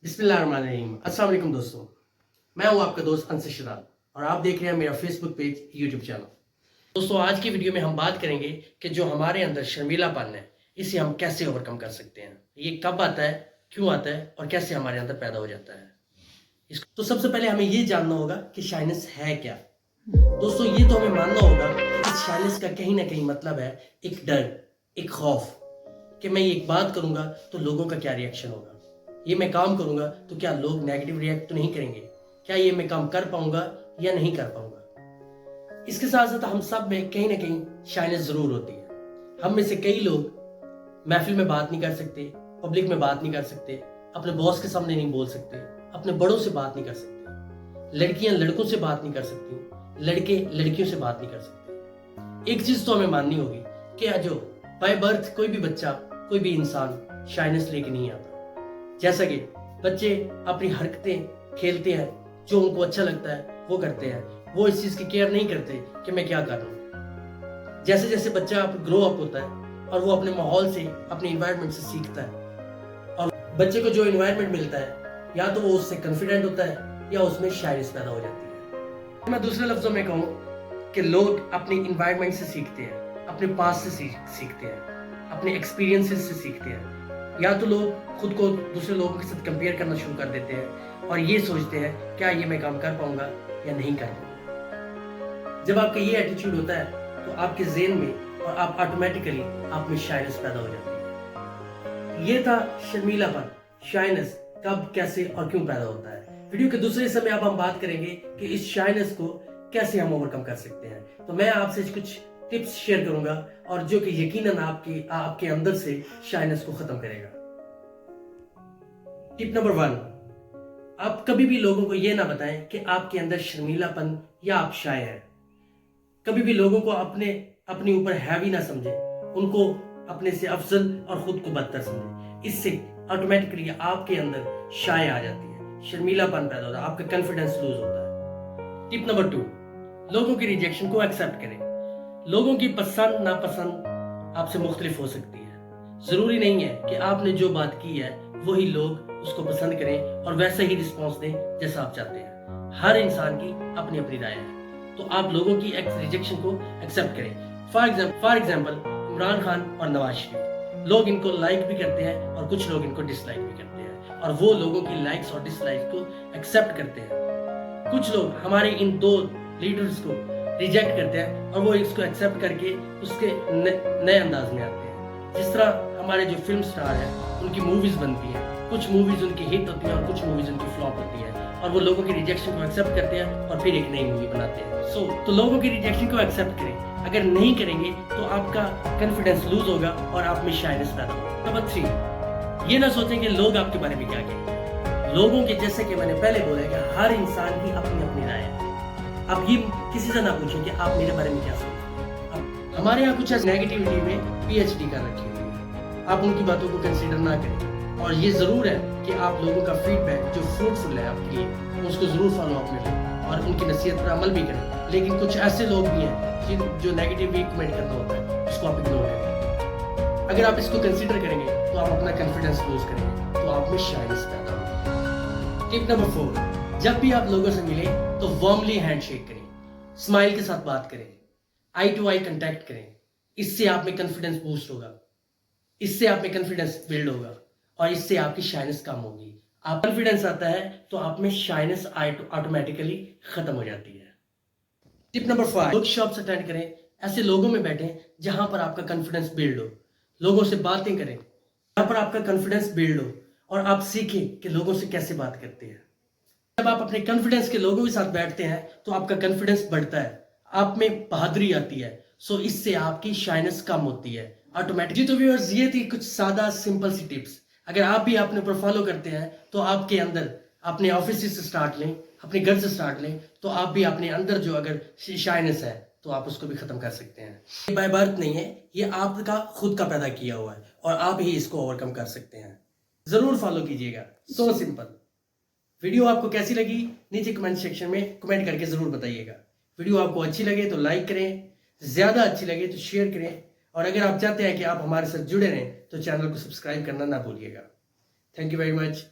बिस्मिल्लाहिर्रहमानिर्रहीम। अस्सलाम वालेकुम दोस्तों, मैं हूं आपका दोस्त अंसर शराब और आप देख रहे हैं मेरा फेसबुक पेज, यूट्यूब चैनल। दोस्तों, आज की वीडियो में हम बात करेंगे कि जो हमारे अंदर शर्मीलापन है, इसे हम कैसे ओवरकम कर सकते हैं। ये कब आता है, क्यों आता है और कैसे हमारे अंदर पैदा हो जाता है। तो सबसे पहले हमें ये जानना होगा कि शाइनेस है क्या। दोस्तों, ये तो हमें मानना होगा कि इस शाइनेस का कहीं ना कहीं मतलब है एक डर, एक खौफ कि मैं ये एक बात करूंगा तो लोगों का क्या रिएक्शन होगा, ये मैं काम करूंगा तो क्या लोग नेगेटिव रिएक्ट तो नहीं करेंगे, क्या ये मैं काम कर पाऊंगा या नहीं कर पाऊंगा। इसके साथ साथ हम सब में कहीं ना कहीं शाइनेस जरूर होती है। हम में से कई लोग महफिल में बात नहीं कर सकते, पब्लिक में बात नहीं कर सकते, अपने बॉस के सामने नहीं बोल सकते, अपने बड़ों से बात नहीं कर सकते, लड़कियां लड़कों से बात नहीं कर सकती, लड़के लड़कियों से बात नहीं कर सकते। एक चीज तो हमें माननी होगी कि जो बाय बर्थ कोई भी बच्चा, कोई भी इंसान शाइनेस लेके नहीं आता। जैसा कि बच्चे अपनी हरकतें खेलते हैं, जो उनको अच्छा लगता है वो करते हैं, वो इस चीज की केयर नहीं करते कि मैं क्या कर रहा हूँ। जैसे जैसे बच्चा ग्रो अप होता है और वो अपने माहौल से, अपने इन्वायरमेंट से सीखता है और बच्चे को जो इन्वायरमेंट मिलता है, या तो वो उससे कॉन्फिडेंट होता है या उसमें शाइनेस पैदा हो जाती है। मैं दूसरे लफ्जों में कहूँ कि लोग अपने इन्वायरमेंट से सीखते हैं, अपने पास से सीखते हैं, अपने एक्सपीरियंसेस से सीखते हैं। या तो लोग खुद को दूसरे लोगों के साथ कंपेयर करना शुरू कर देते हैं और ये सोचते हैं क्या ये मैं काम कर पाऊंगा या नहीं कर पाऊंगा। जब आपका ये एटीट्यूड होता है तो आपके ज़हन में और आप ऑटोमेटिकली आप में शाइनेस पैदा हो जाती है। ये था शर्मीलापन, शाइनेस कब, कैसे और क्यों पैदा होता है। वीडियो के दूसरे हिस्से में अब हम बात करेंगे कि इस शाइनेस को कैसे हम ओवरकम कर सकते हैं। तो मैं आपसे कुछ टिप्स शेयर करूंगा और जो कि यकीनन आपके अंदर से शाइनेस को खत्म करेगा। टिप नंबर 1, आप कभी भी लोगों को यह ना बताएं कि आपके अंदर शर्मीलापन या आप शाय हैं। कभी भी लोगों को अपने ऊपर हैवी ना समझे, उनको अपने से अफजल और खुद को बदतर समझे। इससे ऑटोमेटिकली आपके अंदर शाय आ जाती है, शर्मीलापन पैदा होता है, आपका कॉन्फिडेंस लूज होता है। टिप नंबर 2, लोगों की रिजेक्शन को एक्सेप्ट करें। लोगों की पसंद नापसंद आपसे मुख्तलिफ हो सकती है। जरूरी नहीं है कि आपने जो बात की है वही लोग उसको पसंद करें और वैसा ही रिस्पॉन्स दें जैसा आप चाहते हैं। हर इंसान की अपनी अपनी राय है, तो आप लोगों की रिजेक्शन को एक्सेप्ट करें। फॉर एग्जाम्पल इमरान खान और नवाज शरीफ, लोग इनको लाइक भी करते हैं और कुछ लोग इनको डिसलाइक भी करते हैं, और वो लोगों की लाइक्स और डिसलाइक्स को एक्सेप्ट करते हैं। कुछ लोग हमारे इन दो लीडर्स को रिजेक्ट करते हैं और वो इसको एक्सेप्ट करके उसके नए अंदाज में आते हैं। जिस तरह हमारे जो फिल्म स्टार हैं, उनकी मूवीज बनती हैं, कुछ मूवीज उनकी हिट होती हैं और कुछ मूवीज उनकी फ्लॉप होती हैं, और वो लोगों की रिजेक्शन को एक्सेप्ट करते हैं और फिर एक नई मूवी बनाते हैं। तो लोगों की रिजेक्शन को एक्सेप्ट करें। अगर नहीं करेंगे तो आपका कॉन्फिडेंस लूज होगा और आप में शाइनेस पैदा होगा। नंबर 3, ये ना सोचें कि लोग आपके बारे में क्या कहेंगे। लोगों के, जैसे कि मैंने पहले बोला कि हर इंसान की अपनी अपनी राय है। आप ये किसी से ना पूछें कि आप मेरे बारे में क्या सोचते हैं। हमारे यहाँ कुछ नेगेटिविटी में PhD कर रखी हुई है, आप उनकी बातों को कंसीडर ना करें। और ये जरूर है कि आप लोगों का फीडबैक जो फ्रूटफुल है आपके लिए, उसको जरूर फॉलो अप में लें और उनकी नसीहत पर अमल भी करें। लेकिन कुछ ऐसे लोग भी हैं जो नेगेटिवली कमेंट करना होता है, उसको आप इग्नोर करें। अगर आप इसको कंसीडर करेंगे तो आप अपना कॉन्फिडेंस लूज करेंगे, तो आप में शाइनेस पैदा होगी। टिप नंबर 4, जब भी आप लोगों से मिले तो वार्मली हैंडशेक करें, स्माइल के साथ बात करें, आई टू आई कांटेक्ट करें। इससे आप में कॉन्फिडेंस बूस्ट होगा, इससे आप में कॉन्फिडेंस बिल्ड होगा और इससे आपकी शाइनेस कम होगी। आप कॉन्फिडेंस आता है तो आप में शाइनेस ऑटोमेटिकली खत्म हो जाती है। टिप नंबर 5, वर्कशॉप्स अटेंड करें, ऐसे लोगों में बैठें जहां पर आपका कॉन्फिडेंस बिल्ड हो। लोगों से बातें करें जहां पर आपका कॉन्फिडेंस बिल्ड हो और आप सीखें कि लोगों से कैसे बात करते हैं। जब आप अपने कॉन्फिडेंस के लोगों के साथ बैठते हैं तो आपका कॉन्फिडेंस बढ़ता है, आप में बहादुरी आती है। सो इससे आपकी शाइनेस कम होती है ऑटोमेटिक। तो व्यूअर्स, ये थी कुछ सादा सिंपल सी टिप्स। अगर आप भी अपने ऊपर फॉलो करते हैं तो आपके अंदर, अपने ऑफिस से स्टार्ट लें, अपने घर से स्टार्ट लें, तो आप भी अपने अंदर जो अगर शाइनेस है तो आप उसको भी खत्म कर सकते हैं। ये बाय बर्थ नहीं है, ये आपका खुद का पैदा किया हुआ है और आप ही इसको ओवरकम कर सकते हैं। जरूर फॉलो कीजिएगा, सो सिंपल। वीडियो आपको कैसी लगी नीचे कमेंट सेक्शन में कमेंट करके जरूर बताइएगा। वीडियो आपको अच्छी लगे तो लाइक करें, ज्यादा अच्छी लगे तो शेयर करें, और अगर आप चाहते हैं कि आप हमारे साथ जुड़े रहें तो चैनल को सब्सक्राइब करना ना भूलिएगा। Thank you very much.